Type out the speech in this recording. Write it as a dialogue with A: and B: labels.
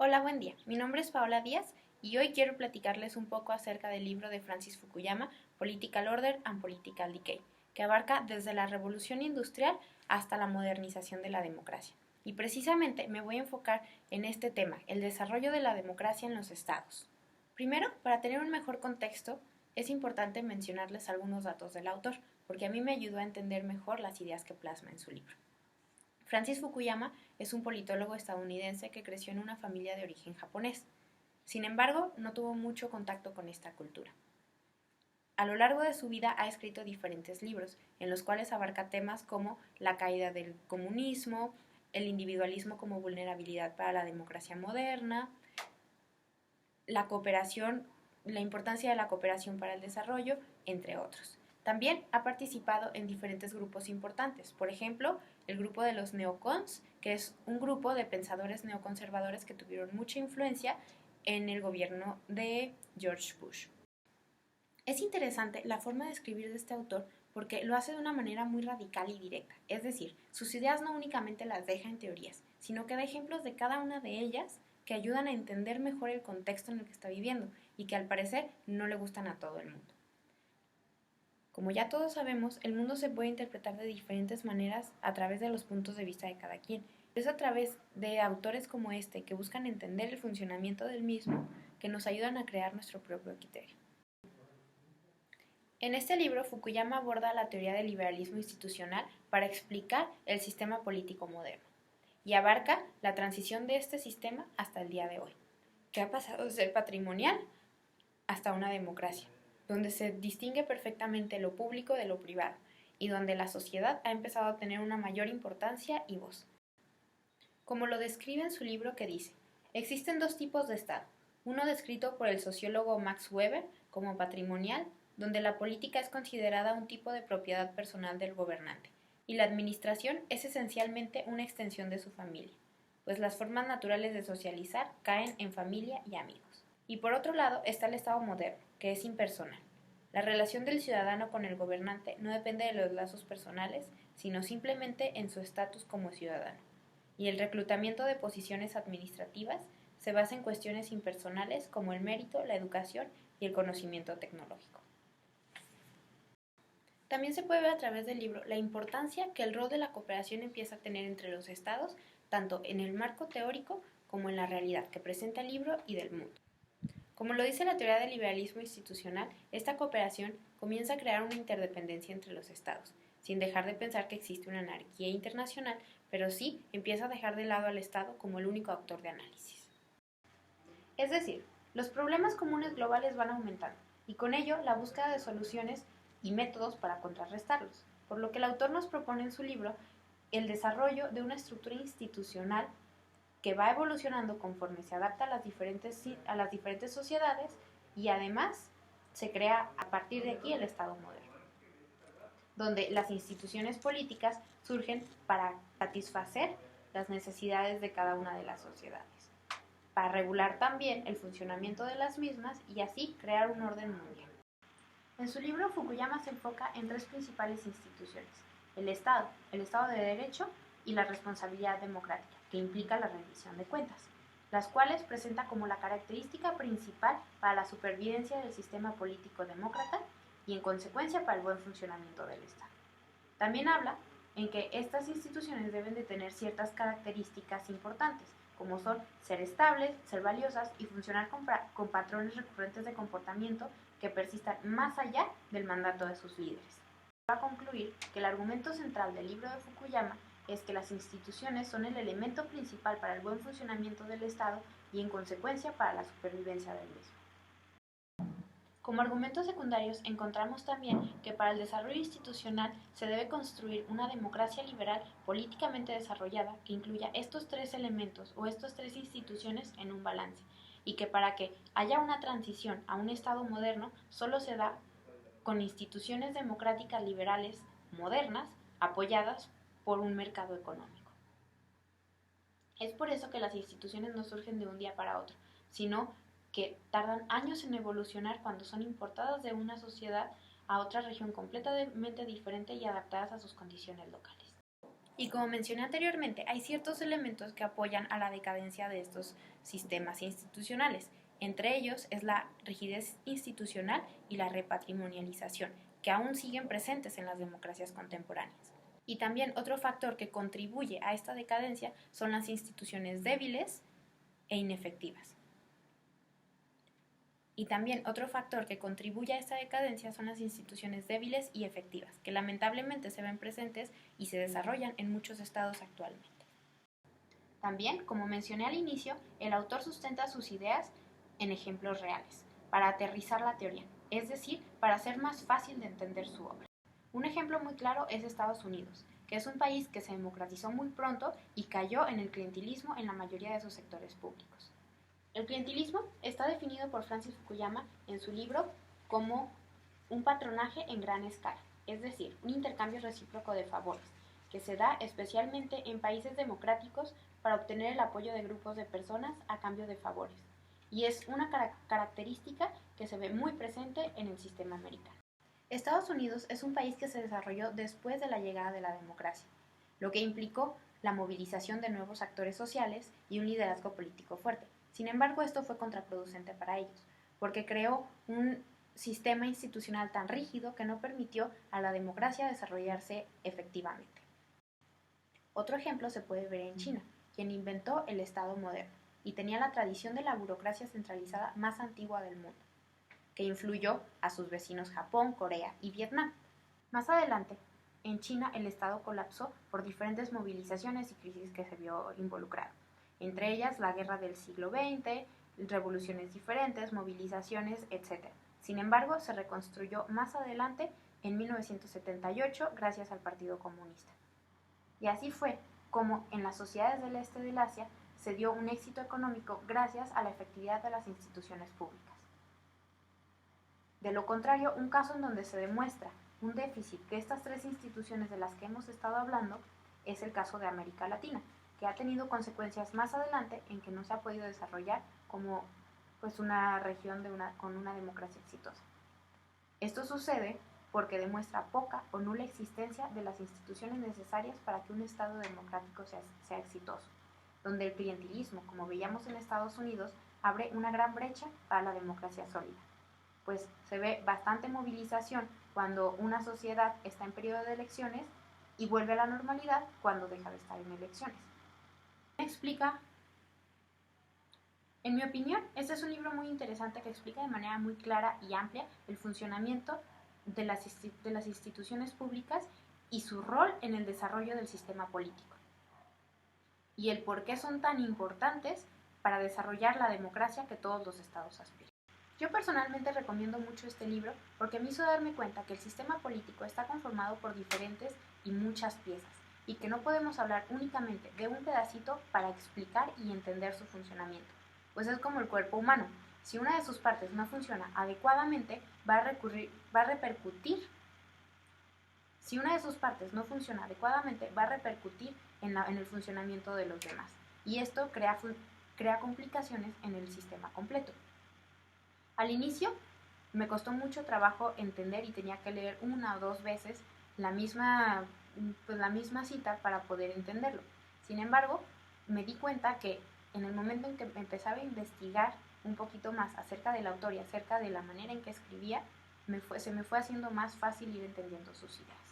A: Hola, buen día. Mi nombre es Paola Díaz y hoy quiero platicarles un poco acerca del libro de Francis Fukuyama, Political Order and Political Decay, que abarca desde la revolución industrial hasta la modernización de la democracia. Y precisamente me voy a enfocar en este tema, el desarrollo de la democracia en los estados. Primero, para tener un mejor contexto, es importante mencionarles algunos datos del autor, porque a mí me ayudó a entender mejor las ideas que plasma en su libro. Francis Fukuyama es un politólogo estadounidense que creció en una familia de origen japonés. Sin embargo, no tuvo mucho contacto con esta cultura. A lo largo de su vida ha escrito diferentes libros, en los cuales abarca temas como la caída del comunismo, el individualismo como vulnerabilidad para la democracia moderna, la cooperación, la importancia de la cooperación para el desarrollo, entre otros. También ha participado en diferentes grupos importantes, por ejemplo, el grupo de los neocons, que es un grupo de pensadores neoconservadores que tuvieron mucha influencia en el gobierno de George Bush. Es interesante la forma de escribir de este autor porque lo hace de una manera muy radical y directa, es decir, sus ideas no únicamente las deja en teorías, sino que da ejemplos de cada una de ellas que ayudan a entender mejor el contexto en el que está viviendo y que al parecer no le gustan a todo el mundo. Como ya todos sabemos, el mundo se puede interpretar de diferentes maneras a través de los puntos de vista de cada quien. Es a través de autores como este que buscan entender el funcionamiento del mismo que nos ayudan a crear nuestro propio criterio. En este libro, Fukuyama aborda la teoría del liberalismo institucional para explicar el sistema político moderno y abarca la transición de este sistema hasta el día de hoy, que ha pasado de ser patrimonial hasta una democracia, donde se distingue perfectamente lo público de lo privado y donde la sociedad ha empezado a tener una mayor importancia y voz. Como lo describe en su libro que dice, existen dos tipos de Estado, uno descrito por el sociólogo Max Weber como patrimonial, donde la política es considerada un tipo de propiedad personal del gobernante, y la administración es esencialmente una extensión de su familia, pues las formas naturales de socializar caen en familia y amigos. Y por otro lado está el Estado moderno, que es impersonal. La relación del ciudadano con el gobernante no depende de los lazos personales, sino simplemente en su estatus como ciudadano. Y el reclutamiento de posiciones administrativas se basa en cuestiones impersonales como el mérito, la educación y el conocimiento tecnológico. También se puede ver a través del libro la importancia que el rol de la cooperación empieza a tener entre los estados, tanto en el marco teórico como en la realidad que presenta el libro y del mundo. Como lo dice la teoría del liberalismo institucional, esta cooperación comienza a crear una interdependencia entre los estados, sin dejar de pensar que existe una anarquía internacional, pero sí empieza a dejar de lado al Estado como el único actor de análisis. Es decir, los problemas comunes globales van aumentando, y con ello la búsqueda de soluciones y métodos para contrarrestarlos, por lo que el autor nos propone en su libro el desarrollo de una estructura institucional que va evolucionando conforme se adapta a las diferentes sociedades y además se crea a partir de aquí el Estado moderno, donde las instituciones políticas surgen para satisfacer las necesidades de cada una de las sociedades, para regular también el funcionamiento de las mismas y así crear un orden mundial. En su libro, Fukuyama se enfoca en tres principales instituciones: el Estado de Derecho y la responsabilidad democrática, que implica la rendición de cuentas, las cuales presenta como la característica principal para la supervivencia del sistema político demócrata y en consecuencia para el buen funcionamiento del Estado. También habla en que estas instituciones deben de tener ciertas características importantes, como son ser estables, ser valiosas y funcionar con patrones recurrentes de comportamiento que persistan más allá del mandato de sus líderes. Va a concluir que el argumento central del libro de Fukuyama es que las instituciones son el elemento principal para el buen funcionamiento del Estado y en consecuencia para la supervivencia del mismo. Como argumentos secundarios encontramos también que para el desarrollo institucional se debe construir una democracia liberal políticamente desarrollada que incluya estos tres elementos o estas tres instituciones en un balance, y que para que haya una transición a un Estado moderno solo se da con instituciones democráticas liberales modernas apoyadas por un mercado económico. Es por eso que las instituciones no surgen de un día para otro, sino que tardan años en evolucionar cuando son importadas de una sociedad a otra región completamente diferente y adaptadas a sus condiciones locales. Y como mencioné anteriormente, hay ciertos elementos que apoyan a la decadencia de estos sistemas institucionales. Entre ellos es la rigidez institucional y la repatrimonialización, que aún siguen presentes en las democracias contemporáneas. Y también otro factor que contribuye a esta decadencia son las instituciones débiles e inefectivas. Y también otro factor que contribuye a esta decadencia son las instituciones débiles y efectivas, que lamentablemente se ven presentes y se desarrollan en muchos estados actualmente. También, como mencioné al inicio, el autor sustenta sus ideas en ejemplos reales, para aterrizar la teoría, es decir, para hacer más fácil de entender su obra. Un ejemplo muy claro es Estados Unidos, que es un país que se democratizó muy pronto y cayó en el clientelismo en la mayoría de sus sectores públicos. El clientelismo está definido por Francis Fukuyama en su libro como un patronaje en gran escala, es decir, un intercambio recíproco de favores, que se da especialmente en países democráticos para obtener el apoyo de grupos de personas a cambio de favores, y es una característica que se ve muy presente en el sistema americano. Estados Unidos es un país que se desarrolló después de la llegada de la democracia, lo que implicó la movilización de nuevos actores sociales y un liderazgo político fuerte. Sin embargo, esto fue contraproducente para ellos, porque creó un sistema institucional tan rígido que no permitió a la democracia desarrollarse efectivamente. Otro ejemplo se puede ver en China, quien inventó el Estado moderno y tenía la tradición de la burocracia centralizada más antigua del mundo, que influyó a sus vecinos Japón, Corea y Vietnam. Más adelante, en China el Estado colapsó por diferentes movilizaciones y crisis que se vio involucrado, entre ellas la guerra del siglo XX, revoluciones diferentes, movilizaciones, etc. Sin embargo, se reconstruyó más adelante en 1978 gracias al Partido Comunista. Y así fue como en las sociedades del este del Asia se dio un éxito económico gracias a la efectividad de las instituciones públicas. De lo contrario, un caso en donde se demuestra un déficit de estas tres instituciones de las que hemos estado hablando es el caso de América Latina, que ha tenido consecuencias más adelante en que no se ha podido desarrollar como una región con una democracia exitosa. Esto sucede porque demuestra poca o nula existencia de las instituciones necesarias para que un Estado democrático sea exitoso, donde el clientelismo, como veíamos en Estados Unidos, abre una gran brecha para la democracia sólida, pues se ve bastante movilización cuando una sociedad está en periodo de elecciones y vuelve a la normalidad cuando deja de estar en elecciones. Me explica. En mi opinión, este es un libro muy interesante que explica de manera muy clara y amplia el funcionamiento de las instituciones públicas y su rol en el desarrollo del sistema político, y el por qué son tan importantes para desarrollar la democracia que todos los estados aspiran. Yo personalmente recomiendo mucho este libro porque me hizo darme cuenta que el sistema político está conformado por diferentes y muchas piezas, y que no podemos hablar únicamente de un pedacito para explicar y entender su funcionamiento, pues es como el cuerpo humano. Si una de sus partes no funciona adecuadamente, va a repercutir. Si una de sus partes no funciona adecuadamente, va a repercutir en el funcionamiento de los demás, y esto crea complicaciones en el sistema completo. Al inicio me costó mucho trabajo entender y tenía que leer una o dos veces la misma cita para poder entenderlo. Sin embargo, me di cuenta que en el momento en que empezaba a investigar un poquito más acerca del autor y acerca de la manera en que escribía, se me fue haciendo más fácil ir entendiendo sus ideas.